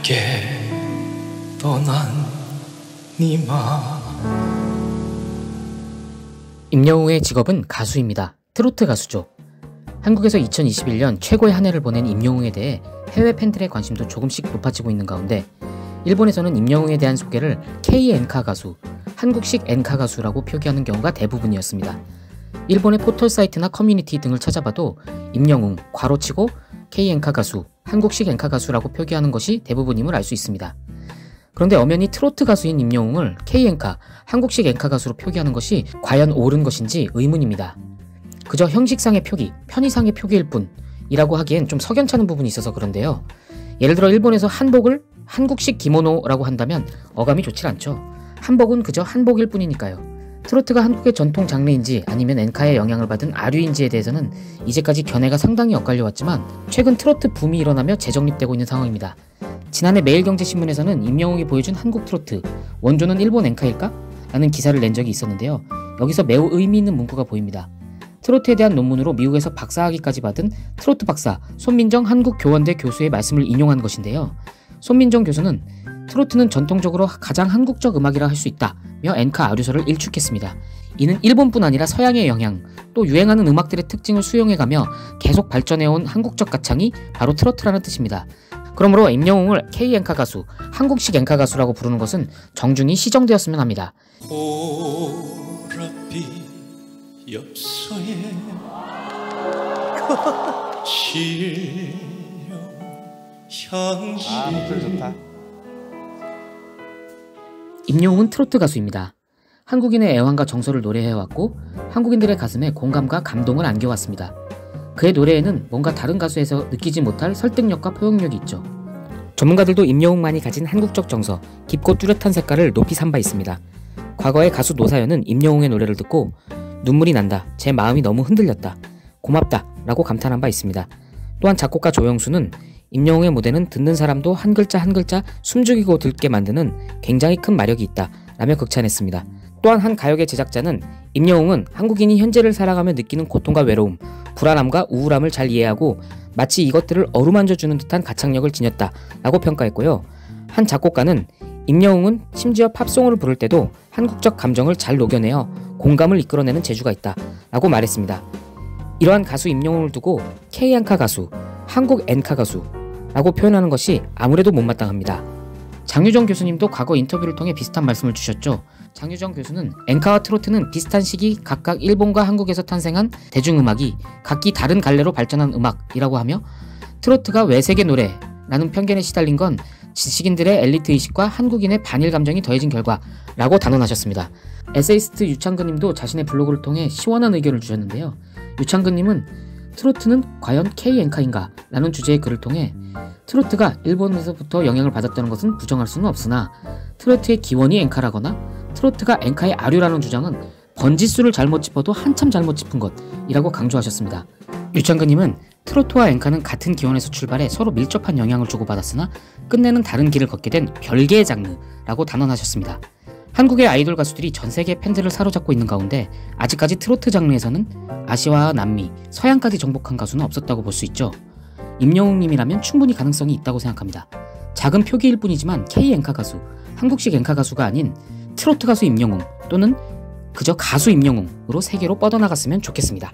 밝게 떠난 니마. 임영웅의 직업은 가수입니다. 트로트 가수죠. 한국에서 2021년 최고의 한 해를 보낸 임영웅에 대해 해외 팬들의 관심도 조금씩 높아지고 있는 가운데 일본에서는 임영웅에 대한 소개를 K-엔카 가수, 한국식 엔카 가수라고 표기하는 경우가 대부분이었습니다. 일본의 포털 사이트나 커뮤니티 등을 찾아봐도 임영웅, 괄호치고 K-엔카 가수, 한국식 엔카 가수라고 표기하는 것이 대부분임을 알 수 있습니다. 그런데 엄연히 트로트 가수인 임영웅을 K-엔카, 한국식 엔카 가수로 표기하는 것이 과연 옳은 것인지 의문입니다. 그저 형식상의 표기, 편의상의 표기일 뿐이라고 하기엔 좀 석연찮은 부분이 있어서 그런데요. 예를 들어 일본에서 한복을 한국식 기모노라고 한다면 어감이 좋질 않죠. 한복은 그저 한복일 뿐이니까요. 트로트가 한국의 전통 장르인지 아니면 엔카의 영향을 받은 아류인지에 대해서는 이제까지 견해가 상당히 엇갈려왔지만 최근 트로트 붐이 일어나며 재정립되고 있는 상황입니다. 지난해 매일경제신문에서는 임영웅이 보여준 한국 트로트, 원조는 일본 엔카일까? 라는 기사를 낸 적이 있었는데요. 여기서 매우 의미 있는 문구가 보입니다. 트로트에 대한 논문으로 미국에서 박사학위까지 받은 트로트 박사 손민정 한국교원대 교수의 말씀을 인용한 것인데요. 손민정 교수는 트로트는 전통적으로 가장 한국적 음악이라 할 수 있다며 엔카 아류서를 일축했습니다. 이는 일본뿐 아니라 서양의 영향, 또 유행하는 음악들의 특징을 수용해가며 계속 발전해온 한국적 가창이 바로 트로트라는 뜻입니다. 그러므로 임영웅을 K-엔카 가수, 한국식 엔카 가수라고 부르는 것은 정중히 시정되었으면 합니다. 보랏빛 엽서에 실려 향기. 목소리 좋다. 임영웅은 트로트 가수입니다. 한국인의 애환과 정서를 노래해왔고 한국인들의 가슴에 공감과 감동을 안겨왔습니다. 그의 노래에는 뭔가 다른 가수에서 느끼지 못할 설득력과 포용력이 있죠. 전문가들도 임영웅만이 가진 한국적 정서, 깊고 뚜렷한 색깔을 높이 삼바 있습니다. 과거에 가수 노사연은 임영웅의 노래를 듣고 눈물이 난다, 제 마음이 너무 흔들렸다, 고맙다 라고 감탄한 바 있습니다. 또한 작곡가 조영수는 임영웅의 무대는 듣는 사람도 한 글자 한 글자 숨죽이고 듣게 만드는 굉장히 큰 마력이 있다 라며 극찬했습니다. 또한 한 가요계 제작자는 임영웅은 한국인이 현재를 살아가며 느끼는 고통과 외로움, 불안함과 우울함을 잘 이해하고 마치 이것들을 어루만져주는 듯한 가창력을 지녔다 라고 평가했고요. 한 작곡가는 임영웅은 심지어 팝송을 부를 때도 한국적 감정을 잘 녹여내어 공감을 이끌어내는 재주가 있다 라고 말했습니다. 이러한 가수 임영웅을 두고 K-엔카 가수, 한국 엔카 가수 라고 표현하는 것이 아무래도 못마땅합니다. 장유정 교수님도 과거 인터뷰를 통해 비슷한 말씀을 주셨죠. 장유정 교수는 엔카와 트로트는 비슷한 시기 각각 일본과 한국에서 탄생한 대중음악이 각기 다른 갈래로 발전한 음악이라고 하며 트로트가 외세계 노래라는 편견에 시달린 건 지식인들의 엘리트의식과 한국인의 반일 감정이 더해진 결과라고 단언하셨습니다. 에세이스트 유창근님도 자신의 블로그를 통해 시원한 의견을 주셨는데요. 유창근님은 트로트는 과연 K-엔카인가? 라는 주제의 글을 통해 트로트가 일본에서부터 영향을 받았다는 것은 부정할 수는 없으나 트로트의 기원이 엔카라거나 트로트가 엔카의 아류라는 주장은 번지수를 잘못 짚어도 한참 잘못 짚은 것이라고 강조하셨습니다. 유창근님은 트로트와 엔카는 같은 기원에서 출발해 서로 밀접한 영향을 주고받았으나 끝내는 다른 길을 걷게 된 별개의 장르라고 단언하셨습니다. 한국의 아이돌 가수들이 전세계 팬들을 사로잡고 있는 가운데 아직까지 트로트 장르에서는 아시아와 남미, 서양까지 정복한 가수는 없었다고 볼 수 있죠. 임영웅님이라면 충분히 가능성이 있다고 생각합니다. 작은 표기일 뿐이지만 K-엔카 가수, 한국식 엔카 가수가 아닌 트로트 가수 임영웅 또는 그저 가수 임영웅으로 세계로 뻗어나갔으면 좋겠습니다.